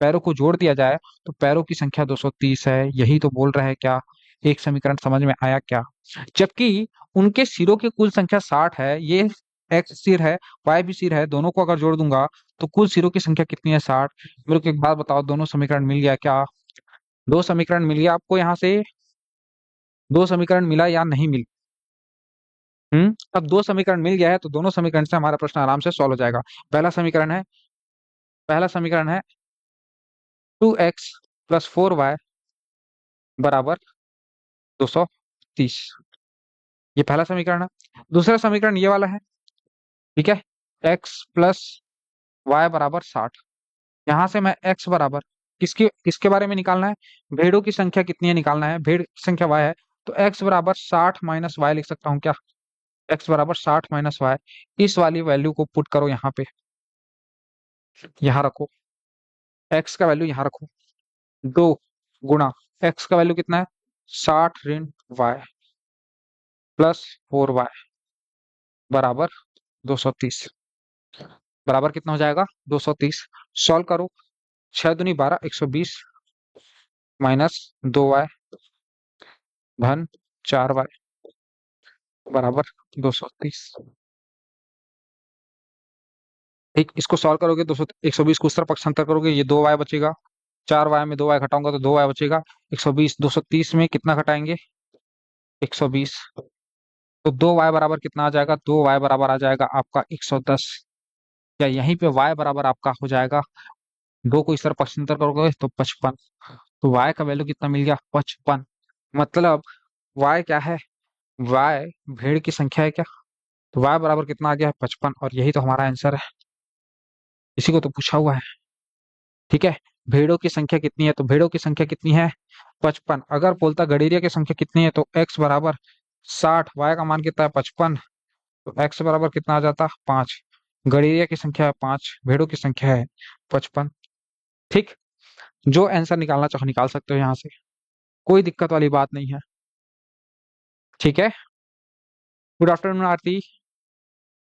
पैरों को जोड़ दिया जाए, तो पैरों की संख्या 230 है। यही तो बोल रहा है क्या? एक समीकरण समझ में आया क्या? जबकि उनके सिरों की कुल संख्या 60 है, ये एक्स सिर है, वाई भी सिर है, दोनों को अगर जोड़ दूंगा तो कुल सिरों की संख्या कितनी है, 60। मेरे को एक बात बताओ, दोनों समीकरण मिल गया क्या? दो समीकरण मिल गया आपको यहाँ से, दो समीकरण मिला या नहीं मिल? अब दो समीकरण मिल गया है, तो दोनों समीकरण से हमारा प्रश्न आराम से सॉल्व हो जाएगा। पहला समीकरण है, पहला समीकरण है 2x + 4y बराबर 230। ये पहला समीकरण है। दूसरा समीकरण ये वाला है, ठीक है, x + y = 60। यहां से मैं x बराबर, किसके किसके बारे में निकालना है, भेड़ों की संख्या कितनी है निकालना है, भेड़ की संख्या y है, तो x बराबर 60 - y लिख सकता हूँ क्या? x बराबर 60 - y। इस वाली वैल्यू को पुट करो यहाँ पे, यहाँ रखो, x का वैल्यू यहाँ रखो, 2 गुणा x का वैल्यू कितना है, 60 ऋण y +4y बराबर 230। बराबर कितना हो जाएगा, 230। सॉल्व करो, 6 दूनी 12, 120 -2y धन 4y बराबर 230। ठीक, इसको सॉल्व करोगे 200, 120 को उस तरफ पक्षांतर करोगे, ये 2y बचेगा, 4y में 2y घटाऊंगा तो 2y बचेगा। 120 230 में कितना घटाएंगे, 120, तो 2y बराबर कितना आ जाएगा, 2y बराबर आ जाएगा आपका 110। या यहीं पे y बराबर आपका हो जाएगा, दो को इस तरफ पक्षांतर करोगे तो 55। तो y का वैल्यू कितना मिल गया, 55। मतलब y क्या है, y भेड़ की संख्या है क्या? तो y बराबर कितना आ गया है, 55, और यही तो हमारा आंसर है। इसी को तो पूछा हुआ है, ठीक है। भेड़ों की संख्या कितनी है, तो भेड़ों की संख्या कितनी है, 55। अगर बोलता गड़ेरिया की संख्या कितनी है, तो x बराबर 60, y का मान कितना है, 55, तो x बराबर कितना आ जाता, 5। गड़ेरिया की संख्या है 5, भेड़ों की संख्या है 55, ठीक। जो आंसर निकालना चाहो निकाल सकते हो यहाँ से, कोई दिक्कत वाली बात नहीं है, ठीक है। गुड आफ्टरनून आरती,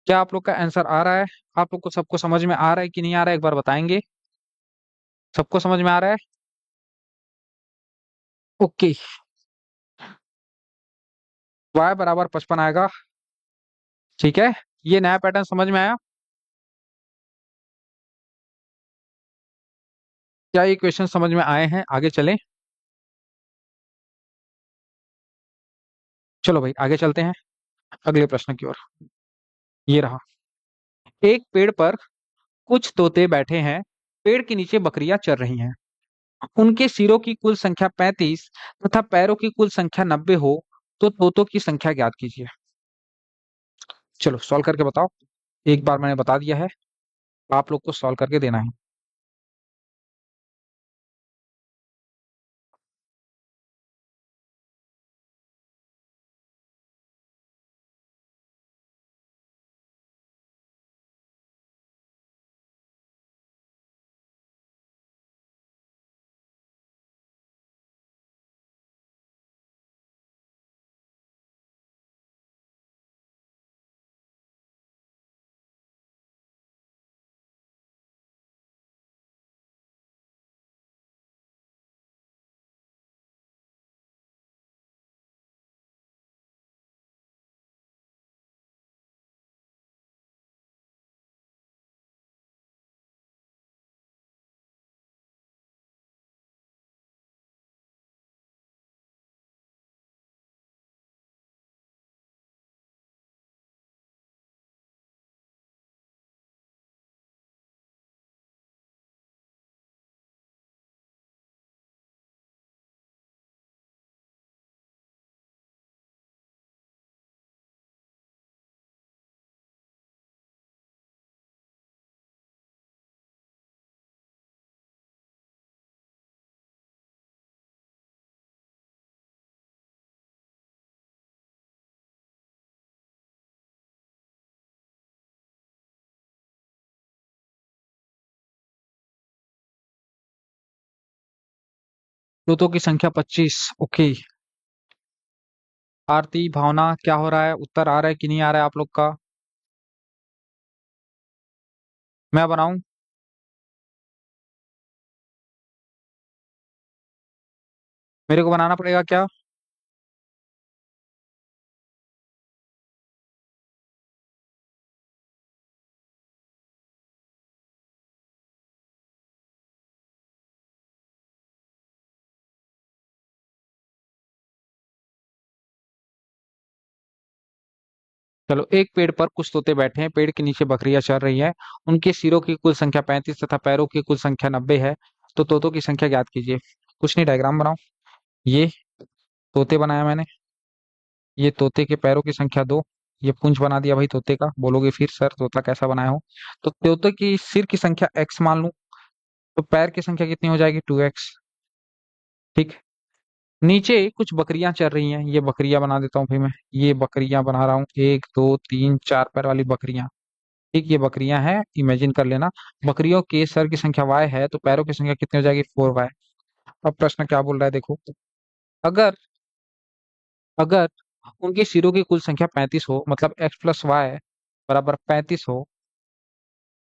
क्या आप लोग का आंसर आ रहा है? आप लोग को सबको समझ में आ रहा है कि नहीं आ रहा है, एक बार बताएंगे। सबको समझ में आ रहा है? ओके, y बराबर 55 आएगा, ठीक है। ये नया पैटर्न समझ में आया? क्या ये क्वेश्चन समझ में आए हैं? आगे चलें, चलो भाई आगे चलते हैं अगले प्रश्न की ओर। ये रहा, एक पेड़ पर कुछ तोते बैठे हैं, पेड़ के नीचे बकरियां चर रही हैं। उनके सिरों की कुल संख्या 35 तथा पैरों की कुल संख्या 90 हो तो तोतों की संख्या ज्ञात कीजिए। चलो सॉल्व करके बताओ, एक बार मैंने बता दिया है, आप लोग को सॉल्व करके देना है। तोतों की संख्या 25। ओके। आरती, भावना, क्या हो रहा है? उत्तर आ रहा है कि नहीं आ रहा है आप लोग का? मैं बनाऊं? मेरे को बनाना पड़ेगा क्या? चलो, एक पेड़ पर कुछ तोते बैठे हैं, पेड़ के नीचे बकरियां चर रही हैं। उनके सिरों की कुल संख्या 35 तथा पैरों की कुल संख्या 90 है। तो तोतों की संख्या ज्ञात कीजिए। कुछ नहीं, डायग्राम बनाओ। ये तोते बनाया मैंने। ये तोते के पैरों की संख्या 2। ये पूंछ बना दिया भाई तोते का। बोलोगे फिर सर तोता कैसा बनाया हो? तो तोते की सिर की संख्या x मान लूं, तो पैर की संख्या कितनी हो जाएगी? 2x। ठीक। नीचे कुछ बकरियां चर रही हैं, ये बकरियां बना देता हूँ भाई मैं। ये बकरियां बना रहा हूँ, 1 2 3 4 पैर वाली बकरियां। ठीक, ये बकरियां हैं, इमेजिन कर लेना। बकरियों के सर की संख्या y है, तो पैरों की संख्या कितनी हो जाएगी? 4y। अब प्रश्न क्या बोल रहा है देखो। अगर अगर उनके सिरों की कुल संख्या 35 हो, मतलब x+y बराबर 35 हो,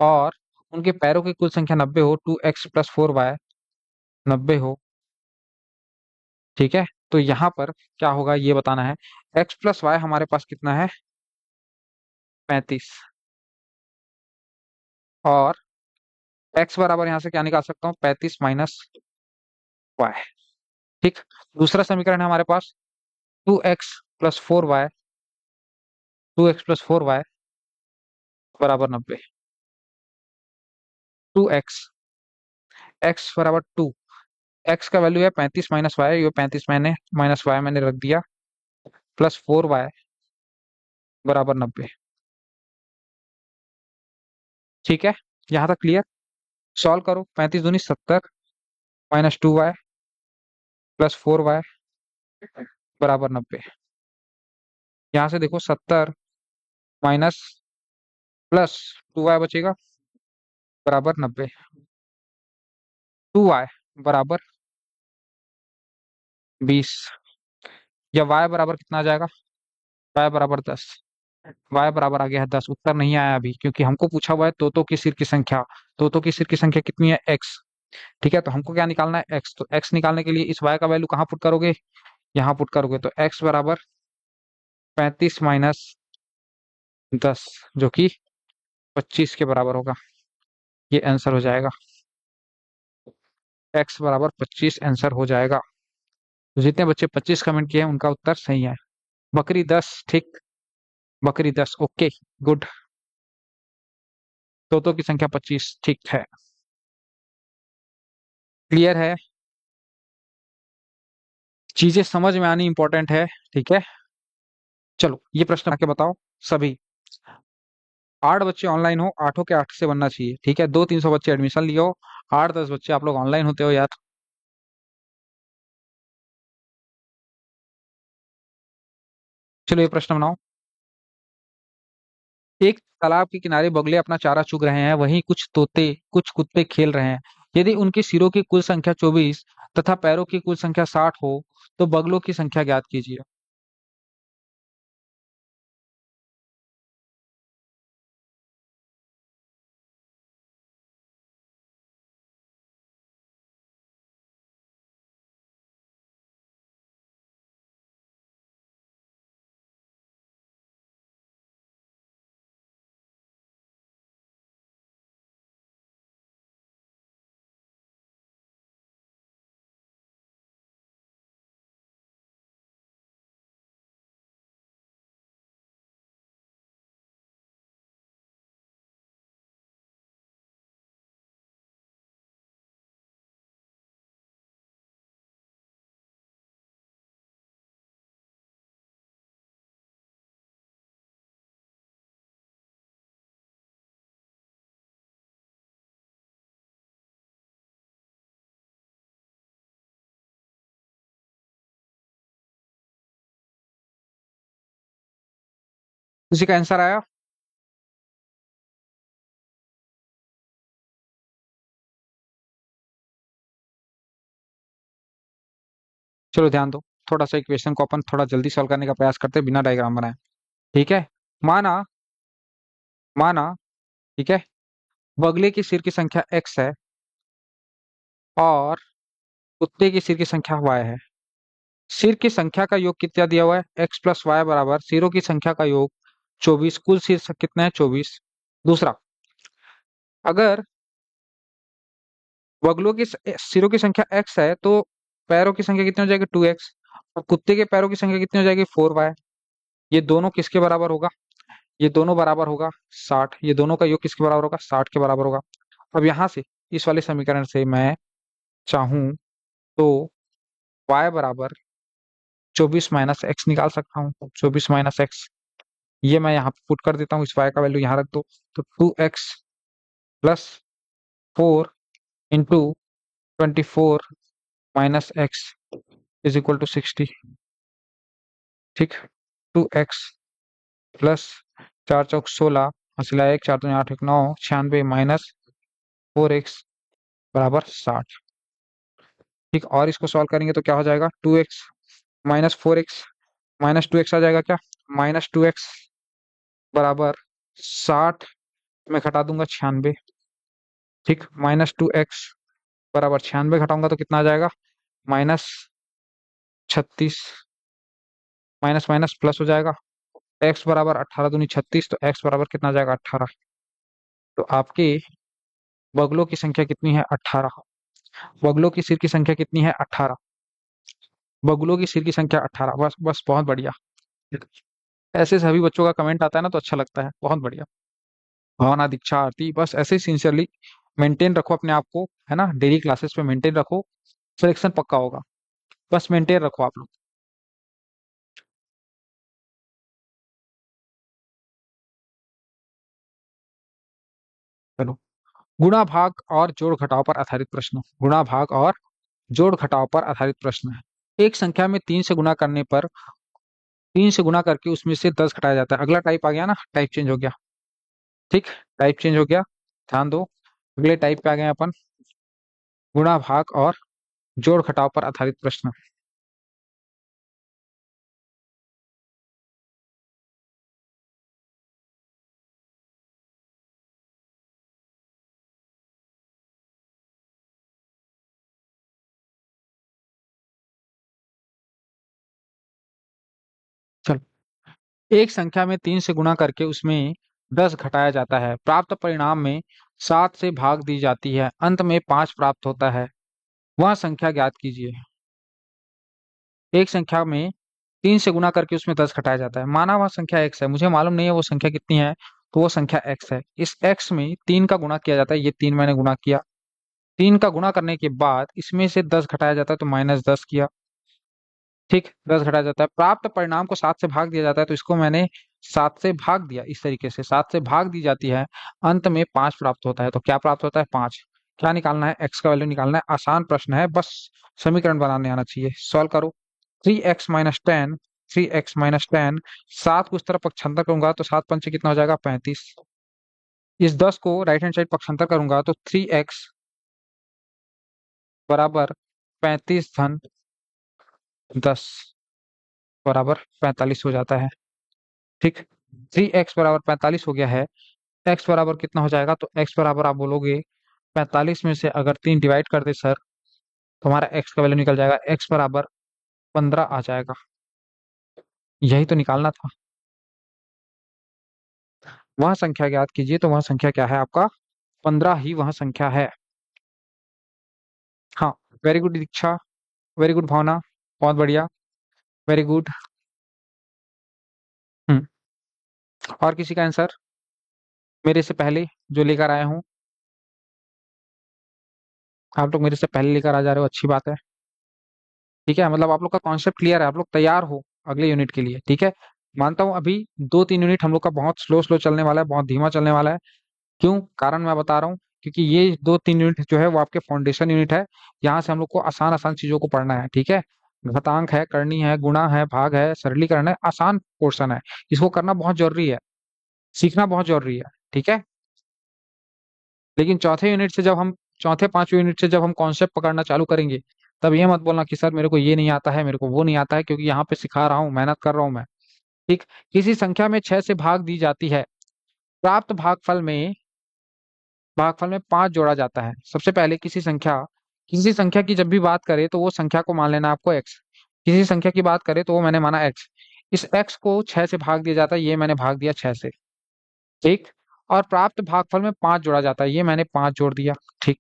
और उनके पैरों की कुल संख्या 90 हो, 2x+4y 90 हो। ठीक है, तो यहाँ पर क्या होगा ये बताना है। x+y हमारे पास कितना है? 35। और x बराबर यहाँ से क्या निकाल सकता हूँ? 35 - y। ठीक। दूसरा समीकरण है हमारे पास, 2x+4y, 2x+4y बराबर 90। 2x, x बराबर 2। x का वैल्यू है 35 - y, ये 35 मैंने माइनस वाई मैंने रख दिया, +4y बराबर 90। ठीक है, यहाँ तक क्लियर? सॉल्व करो। 35 दूनी 70, -2y +4y बराबर 90। यहाँ से देखो, 70 माइनस +2y बचेगा बराबर 90। 2y बराबर 20। या y बराबर कितना आ जाएगा? y बराबर 10। y बराबर आ गया है 10। उत्तर नहीं आया अभी, क्योंकि हमको पूछा हुआ है तोतों की सिर की संख्या। तोतों की सिर की संख्या कितनी है? x। ठीक है, तो हमको क्या निकालना है? x। तो x निकालने के लिए इस y का वैल्यू कहाँ पुट करोगे? यहाँ पुट करोगे, तो x बराबर 35 - 10, जो कि 25 के बराबर होगा। ये आंसर हो जाएगा। x बराबर 25 आंसर हो जाएगा। तो जितने बच्चे 25 कमेंट किए हैं उनका उत्तर सही है। बकरी 10, ठीक। बकरी 10, ओके, गुड। तोतों की संख्या 25, ठीक है। क्लियर है? चीजें समझ में आनी इंपॉर्टेंट है। ठीक है, चलो ये प्रश्न आके बताओ सभी। 8 बच्चे ऑनलाइन हो, आठों के 8 से बनना चाहिए। ठीक है, 200 300 बच्चे एडमिशन लिए हो, 8 10 बच्चे आप लोग ऑनलाइन होते हो यार। चलो ये प्रश्न बनाओ। एक तालाब के किनारे बगुले अपना चारा चुग रहे हैं, वहीं कुछ कुत्ते खेल रहे हैं। यदि उनके सिरों की कुल संख्या 24 तथा पैरों की कुल संख्या 60 हो, तो बगलों की संख्या ज्ञात कीजिए। किसी का आंसर आया? चलो ध्यान दो, थोड़ा सा इक्वेशन को अपन थोड़ा जल्दी सॉल्व करने का प्रयास करते हैं बिना डायग्राम बनाए। ठीक है, माना माना ठीक है, बगले के सिर की संख्या x है और कुत्ते के सिर की संख्या y है। सिर की संख्या का योग कितना दिया हुआ है? x प्लस वाई बराबर सिरों की संख्या का योग 24। कुल सिर कितना है? 24। दूसरा, अगर बगलों की सिरों की संख्या x है तो पैरों की संख्या कितनी हो जाएगी? 2x। और कुत्ते के पैरों की संख्या कितनी हो जाएगी? 4y। ये दोनों किसके बराबर होगा? ये दोनों बराबर होगा 60। ये दोनों का योग किसके बराबर होगा? 60 के बराबर होगा। अब यहां से इस वाले समीकरण से मैं चाहूं तो y बराबर 24 माइनस एक्स निकाल सकता हूँ। 24 माइनस एक्स, ये मैं यहाँ पे पुट कर देता हूँ, इस y का वैल्यू यहाँ रख दो। तो 2x plus 4 into 24 minus x is equal to 60। ठीक, 2x प्लस 4 चौक 16, हंसला 1, 4 दूनी 8, 1 9, 96 माइनस 4x बराबर 60। ठीक, और इसको सॉल्व करेंगे तो क्या हो जाएगा? 2x minus 4x minus 2x आ जाएगा क्या? माइनस 2x बराबर 60 में घटा दूंगा 96। ठीक, माइनस 2x बराबर 96 घटाऊंगा तो कितना आ जाएगा? माइनस 36। माइनस माइनस प्लस हो जाएगा। x बराबर 18 दूनी 36, तो x बराबर कितना आ जाएगा? 18। तो आपके बगलों की संख्या कितनी है? 18। बगलों की सिर की संख्या कितनी है? 18। बगुलों की सिर की संख्या 18। बस बस, बहुत बढ़िया। ऐसे सभी बच्चों का कमेंट आता है ना तो अच्छा लगता है, बहुत बढ़िया। भावना, दीक्षा, आरती, बस ऐसे ही सिंसियरली मेंटेन रखो अपने आप को, है ना, डेली क्लासेस पे मेंटेन रखो, सिलेक्शन पक्का होगा। बस मेंटेन रखो आप लोग। चलो, गुणा भाग और जोड़ घटाव पर आधारित प्रश्न। गुणा भाग और जोड़ घटाव पर आधारित प्रश्न है। एक संख्या में 3 से गुणा करने पर 3 से गुणा करके उसमें से 10 घटाया जाता है। अगला टाइप आ गया ना, टाइप चेंज हो गया। ठीक, टाइप चेंज हो गया, ध्यान दो। अगले टाइप पे आ गए अपन, गुणा भाग और जोड़ घटाव पर आधारित प्रश्न। चलो, एक संख्या में 3 से गुणा करके उसमें 10 घटाया जाता है। प्राप्त परिणाम में 7 से भाग दी जाती है, अंत में 5 प्राप्त होता है। वह संख्या ज्ञात कीजिए। एक संख्या में 3 से गुणा करके उसमें 10 घटाया जाता है। माना वह संख्या x है, मुझे मालूम नहीं है वो संख्या कितनी है, तो वो संख्या x है। इस x में 3 का गुणा किया जाता है, ये 3 मैंने गुणा किया। 3 का गुणा करने के बाद इसमें से 10 घटाया जाता है, तो -10 किया। ठीक, 10 घटाया जाता है। प्राप्त परिणाम को 7 से भाग दिया जाता है, तो इसको मैंने 7 से भाग दिया। इस तरीके से 7 से भाग दी जाती है, अंत में 5 प्राप्त होता है। तो क्या प्राप्त होता है? 5। क्या निकालना है? x का वैल्यू निकालना है। आसान प्रश्न है, बस समीकरण बनाने आना चाहिए। सॉल्व करो। 3x - 10, 3x - 10, 7 को उस तरफ पक्षांतर करूंगा तो 7 पंचे कितना हो जाएगा? 35। इस 10 को राइट हैंड साइड पक्षांतर करूंगा तो 3x बराबर 35 धन 10 बराबर 45 हो जाता है। ठीक, 3x बराबर 45 हो गया है। x बराबर कितना हो जाएगा? तो x बराबर आप बोलोगे 45 में से अगर 3 डिवाइड कर दे सर, तो हमारा x का वैल्यू निकल जाएगा। x बराबर 15 आ जाएगा। यही तो निकालना था। वह संख्या ज्ञात कीजिए, तो वह संख्या क्या है आपका? 15 ही वह संख्या है। हाँ, वेरी गुड दीक्षा, वेरी गुड भावना, बहुत बढ़िया, वेरी गुड। हम्म, और किसी का आंसर मेरे से पहले जो लेकर आया हूँ? आप लोग मेरे से पहले लेकर आ जा रहे हो, अच्छी बात है। ठीक है, मतलब आप लोग का कॉन्सेप्ट क्लियर है, आप लोग तैयार हो अगले यूनिट के लिए। ठीक है, मानता हूँ अभी 2-3 यूनिट हम लोग का बहुत स्लो स्लो चलने वाला है, बहुत धीमा चलने वाला है। क्यों? कारण मैं बता रहा हूँ, क्योंकि ये 2-3 यूनिट जो है वो आपके फाउंडेशन यूनिट है। यहाँ से हम लोग को आसान आसान चीजों को पढ़ना है। ठीक है, घातांक है, करनी है, गुणा है, भाग है, सरलीकरण है, आसान पोर्शन है। इसको करना बहुत जरूरी है, सीखना बहुत जरूरी है। ठीक है, लेकिन चौथे 5वें यूनिट से जब हम कॉन्सेप्ट पकड़ना चालू करेंगे, तब ये मत बोलना कि सर मेरे को ये नहीं आता है, मेरे को वो नहीं आता है, क्योंकि यहाँ पे सिखा रहा हूँ, मेहनत कर रहा हूँ मैं। ठीक। किसी संख्या में 6 से भाग दी जाती है, प्राप्त भागफल में 5 जोड़ा जाता है। सबसे पहले किसी संख्या की जब भी बात करें तो वो संख्या को मान लेना आपको एक्स। किसी संख्या की बात करें तो वो मैंने माना एक्स। इस एक्स को 6 से भाग दिया जाता है, ये मैंने भाग दिया 6 से। ठीक। और प्राप्त भागफल में 5 जोड़ा जाता है, ये मैंने 5 जोड़ दिया। ठीक।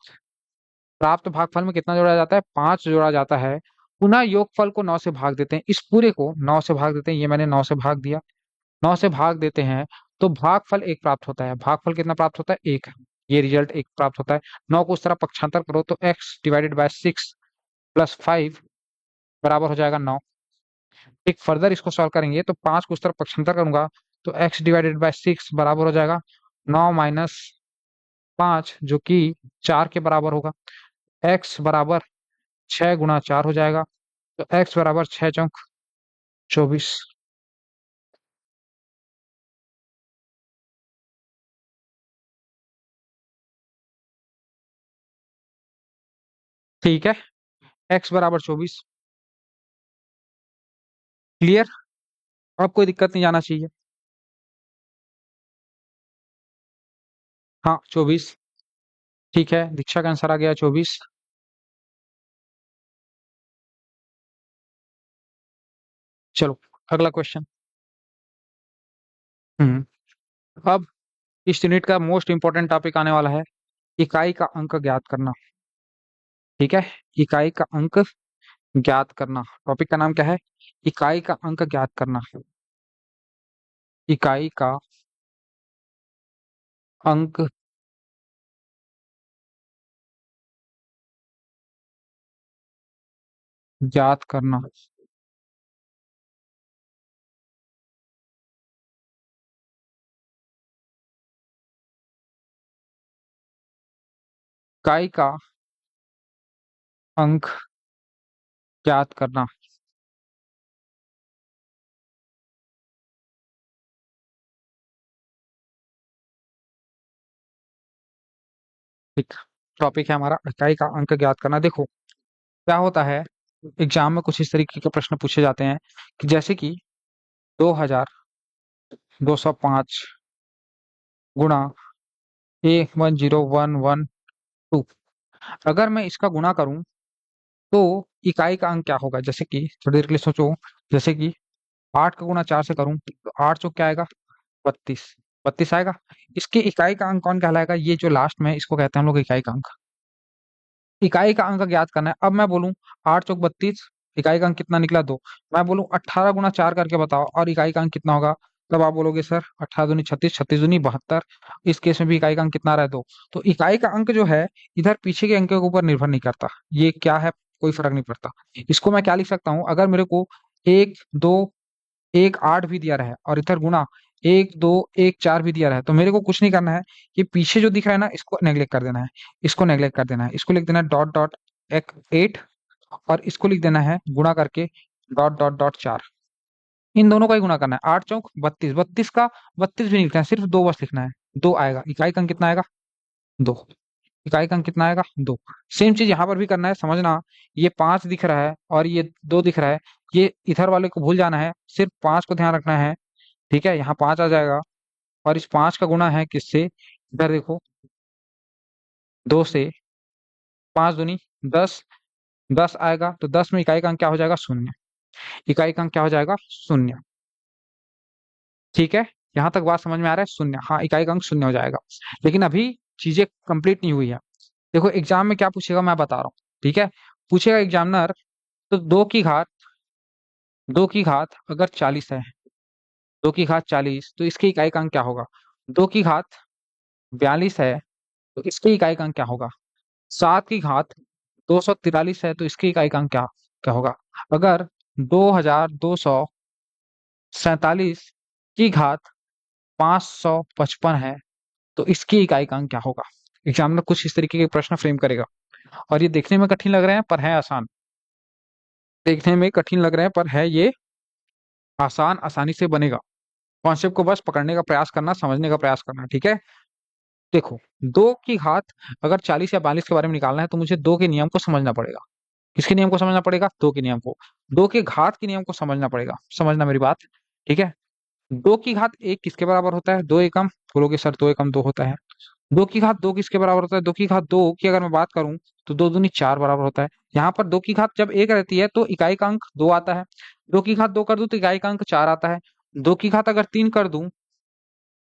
प्राप्त भागफल में कितना जोड़ा जाता है? 5 जोड़ा जाता है। पुनः योगफल को 9 से भाग देते हैं, इस पूरे को 9 से भाग देते हैं, ये मैंने 9 से भाग दिया। 9 से भाग देते हैं तो भागफल 1 प्राप्त होता है। भागफल कितना प्राप्त होता है? 1। ये रिजल्ट 1 प्राप्त होता है। 9 को उस तरह पक्षांतर करो तो x डिवाइडेड बाय 6 प्लस 5 बराबर हो जाएगा 9। एक फर्दर इसको सॉल्व करेंगे तो 5 को उस तरफ पक्षांतर करूंगा तो x डिवाइडेड बाय 6 बराबर हो जाएगा 9 माइनस 5, जो कि 4 के बराबर होगा। x बराबर 6 गुणा 4 हो जाएगा, तो x बराबर 6 चौक 24। ठीक है, x बराबर 24। क्लियर? अब कोई दिक्कत नहीं जाना चाहिए। हाँ 24। ठीक है, दीक्षा का आंसर आ गया 24। चलो अगला क्वेश्चन। हम्म। अब इस यूनिट का मोस्ट इंपॉर्टेंट टॉपिक आने वाला है, इकाई का अंक ज्ञात करना। ठीक है, इकाई का अंक ज्ञात करना, टॉपिक का नाम क्या है? इकाई का अंक ज्ञात करना। इकाई का अंक ज्ञात करना। इकाई का अंक ज्ञात करना। एक टॉपिक है हमारा, इकाई का अंक ज्ञात करना। देखो क्या होता है, एग्जाम में कुछ इस तरीके के प्रश्न पूछे जाते हैं कि जैसे कि 2205 गुणा 110,112। अगर मैं इसका गुणा करूं तो इकाई का अंक क्या होगा? जैसे कि थोड़ी देर के लिए सोचो। जैसे कि 8 का गुणा 4 से करूं तो 8 चौक क्या आएगा? 32। 32 आएगा। इसके इकाई का अंक कौन कहलाएगा? ये जो लास्ट में है, इसको कहते हैं हम लोग इकाई का अंक। इकाई का अंक ज्ञात करना है। अब मैं बोलूं 8 चौक 32, इकाई का अंक कितना निकला? 2। मैं बोलूं 18 गुणा 4 करके बताओ और इकाई का अंक कितना होगा? तब आप बोलोगे सर 18 दूनी 36, 36 दूनी 72। इस केस में भी इकाई का अंक कितना रहा है? 2। तो इकाई का अंक जो है इधर पीछे के अंक के ऊपर निर्भर नहीं करता, ये क्या है कोई फर्क नहीं पड़ता। इसको मैं क्या लिख सकता हूँ? अगर मेरे को 1 2 1 8 भी दिया रहा है और इधर गुणा 1 2 1 4 भी दिया रहा है, तो मेरे को कुछ नहीं करना है। ये पीछे जो दिख रहा है ना, इसको नेग्लेक्ट कर देना है। इसको नेग्लेक्ट कर देना है, इसको लिख देना है डॉट डॉट एक 8, और इसको लिख देना है गुणा करके डॉट डॉट डॉट 4। इन दोनों का ही गुणा करना है। 8 चौक 32, 32 का 32 भी नहीं लिखना है, सिर्फ 2 बस लिखना है। 2 आएगा, इकाई का अंक कितना आएगा? 2। इकाई का अंक कितना आएगा? 2। सेम चीज यहाँ पर भी करना है, समझना। ये 5 दिख रहा है और ये 2 दिख रहा है, ये इधर वाले को भूल जाना है, सिर्फ 5 को ध्यान रखना है। ठीक है, यहाँ 5 आ जाएगा और इस 5 का गुणा है किससे? इधर देखो, 2 से। 5 दूनी 10, 10 आएगा तो 10 में इकाई का अंक क्या हो जाएगा? 0। इकाई का अंक क्या हो जाएगा? 0। ठीक है, यहाँ तक बात समझ में आ रहा है? 0, हाँ इकाई का अंक 0 हो जाएगा। लेकिन अभी चीजें कंप्लीट नहीं हुई है। देखो एग्जाम में क्या पूछेगा मैं बता रहा हूँ। ठीक है, पूछेगा एग्जामिनर, तो 2 की घात अगर 40 है, 2 की घात 40, तो इसकी इकाई का अंक क्या होगा? 2 की घात 42 है तो इसकी इकाई का अंक क्या होगा? 7 की घात 243 है तो इसकी इकाई का अंक क्या क्या होगा? अगर 2247 की घात 555 है तो इसकी इकाई का अंक क्या होगा? एग्जामिनर कुछ इस तरीके के प्रश्न फ्रेम करेगा और ये देखने में कठिन लग रहे हैं पर है आसान। देखने में कठिन लग रहे हैं पर है ये आसान, आसानी से बनेगा। कॉन्सेप्ट को बस पकड़ने का प्रयास करना, समझने का प्रयास करना। ठीक है, देखो 2 की घात अगर 40 या 42 के बारे में निकालना है तो मुझे 2 के नियम को समझना पड़ेगा। किसके नियम को समझना पड़ेगा? दो के नियम को। दो के घात के नियम को समझना पड़ेगा, समझना मेरी बात। ठीक है। दो की घात एक किसके बराबर होता है? दो एकम। बोलोगे सर दो एकम दो होता है। दो की घात दो किसके बराबर होता है? दो की घात दो की अगर मैं बात करूं तो दो दूनी चार बराबर होता है। यहाँ पर दो की घात जब एक रहती है तो इकाई का अंक दो आता है। दो की घात दो कर दूं तो इकाई का अंक चार आता है। दो की घात अगर तीन कर दूं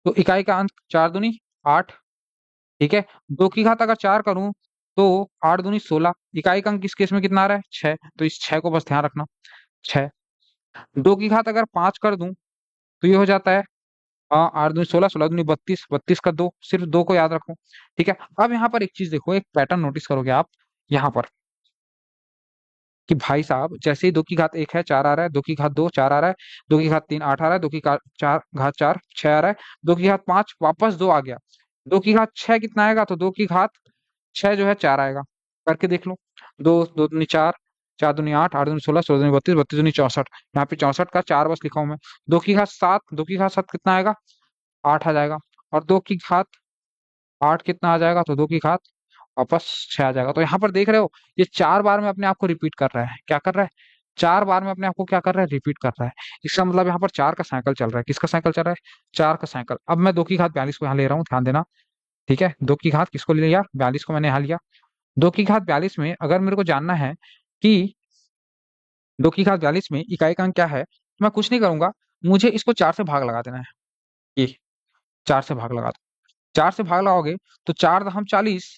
तो इकाई का अंक चार दूनी आठ। ठीक है। दो की घात अगर चार करूं तो आठ दूनी सोलह। इकाई का अंक इस केस में कितना आ रहा है? छह। तो इस छह को बस ध्यान रखना, छह। दो की घात अगर पांच कर दूं तो ये हो जाता है, हाँ, आठ दूनी सोलह, सोलह दूनी बत्तीस, बत्तीस का दो, सिर्फ दो को याद रखो। ठीक है। अब यहाँ पर एक चीज देखो, एक पैटर्न नोटिस करोगे आप यहाँ पर, कि भाई साहब जैसे ही दो की घात एक है चार आ रहा है, दो की घात दो चार आ रहा है, दो की घात तीन आठ आ रहा है, दो की चार घात चार छह आ रहा है, दो की घात पांच वापस दो आ गया, दो की घात छह कितना आएगा? तो दो की घात छह जो है चार आएगा। करके देख लो। दो दो दूनी चार, चार दूनी आठ, आठ दूनी सोलह, सोलह दूनी बत्तीस, बत्तीस दूनी चौसठ। यहाँ पे चौसठ का चार बस लिखा हूं मैं। दो की घात सात, दो की घात सात कितना आएगा? आठ आ जाएगा। और दो की घात आठ कितना आ जाएगा? तो दो की घात वापस छह आ जाएगा। तो यहाँ पर देख रहे हो, ये चार बार में अपने आप को रिपीट कर रहा है। क्या कर रहा है? चार बार में अपने आप को क्या कर रहा है? रिपीट कर रहा है। इसका मतलब यहाँ पर चार का साइकिल चल रहा है। किसका साइकिल चल रहा है? चार का साइकिल। अब मैं दो की घात बयालीस को यहाँ ले रहा हूँ, ध्यान देना। ठीक है। दो की घात किसको ले लिया? बयालीस को मैंने यहाँ लिया। दो की घात बयालीस में अगर मेरे को जानना है कि दो की घात बयालीस में इकाई का अंक क्या है, तो मैं कुछ नहीं करूंगा, मुझे इसको चार से भाग लगा देना है। ये चार से भाग लगा दो। चार से भाग लगाओगे तो चार दहम 40,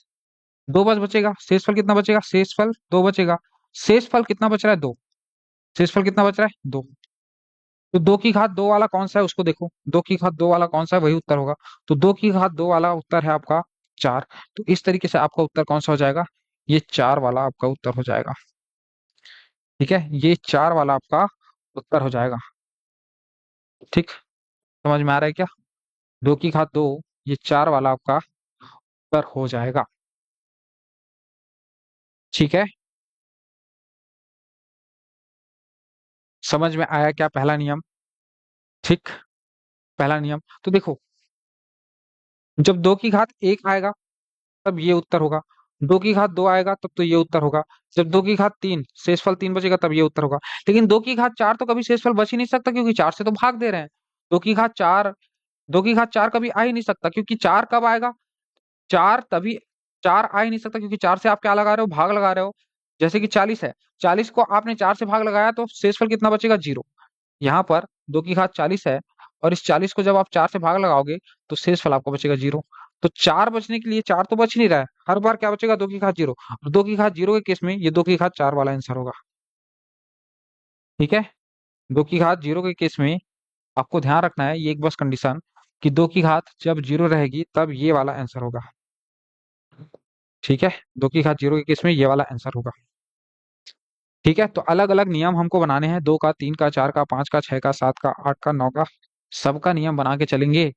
दो बस बचेगा। शेषफल कितना बचेगा? शेषफल दो बचेगा। शेषफल कितना बच रहा है? दो। शेषफल कितना बच रहा है? दो। तो दो की घात दो वाला कौन सा है उसको देखो, दो की घात दो वाला कौन सा है, वही उत्तर होगा। तो दो की घात दो वाला उत्तर है आपका चार। तो इस तरीके से आपका उत्तर कौन सा हो जाएगा? ये चार वाला आपका उत्तर हो जाएगा। ठीक है। ये चार वाला आपका उत्तर हो जाएगा। ठीक। समझ में आ रहा है क्या? दो की घात दो, ये चार वाला आपका उत्तर हो जाएगा। ठीक है। समझ में आया क्या पहला नियम? ठीक। पहला नियम तो देखो, जब दो की घात एक आएगा तब ये उत्तर होगा। दो की घात दो आएगा तब तो ये उत्तर होगा। जब दो की घात तीन, शेषफल तीन बचेगा तब ये उत्तर होगा। लेकिन दो की घात चार तो कभी शेषफल बच ही नहीं सकता, क्योंकि चार से तो भाग दे रहे हैं। दो की घात चार, दो की घात चार कभी आ ही नहीं सकता, क्योंकि चार कब आएगा? चार तभी, चार आ ही नहीं सकता क्योंकि चार से आप क्या लगा रहे हो? भाग लगा रहे हो। जैसे कि 40 है, 40 को आपने चार से भाग लगाया तो शेषफल कितना बचेगा? जीरो। यहाँ पर दो की घात 40 है, और इस 40 को जब आप चार से भाग लगाओगे तो शेषफल आपको बचेगा जीरो। तो चार बचने के लिए, चार तो बच नहीं रहा है, हर बार क्या बचेगा? दो की घात जीरो। और दो की घात जीरो के केस में ये दो की घात चार वाला आंसर होगा। ठीक है। दो की घात जीरो के केस में आपको ध्यान रखना है ये एक बस कंडीशन, कि दो की घात जब जीरो रहेगी तब ये वाला आंसर होगा। ठीक है। दो की घात जीरो के केस में ये वाला आंसर होगा। ठीक है। तो अलग अलग नियम हमको बनाने हैं, दो का, तीन का, चार का, पांच का, छह का, सात का, आठ का, नौ का, सबका नियम बना के चलेंगे।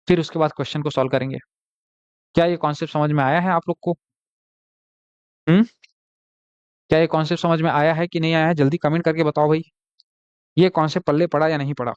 फिर उसके बाद क्वेश्चन को सॉल्व करेंगे। क्या ये कॉन्सेप्ट समझ में आया है आप लोग को? हम्म। क्या ये कॉन्सेप्ट समझ में आया है कि नहीं आया है? जल्दी कमेंट करके बताओ भाई, ये कॉन्सेप्ट पल्ले पड़ा या नहीं पड़ा।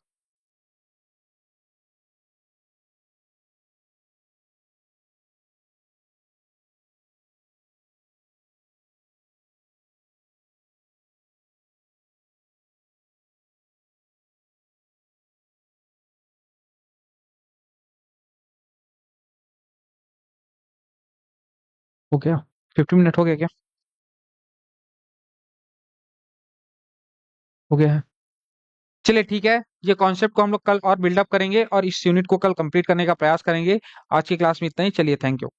हो गया? 50 मिनट हो गया क्या? हो गया है। चलिए ठीक है। ये कॉन्सेप्ट को हम लोग कल और बिल्डअप करेंगे और इस यूनिट को कल कंप्लीट करने का प्रयास करेंगे। आज की क्लास में इतना ही। चलिए, थैंक यू।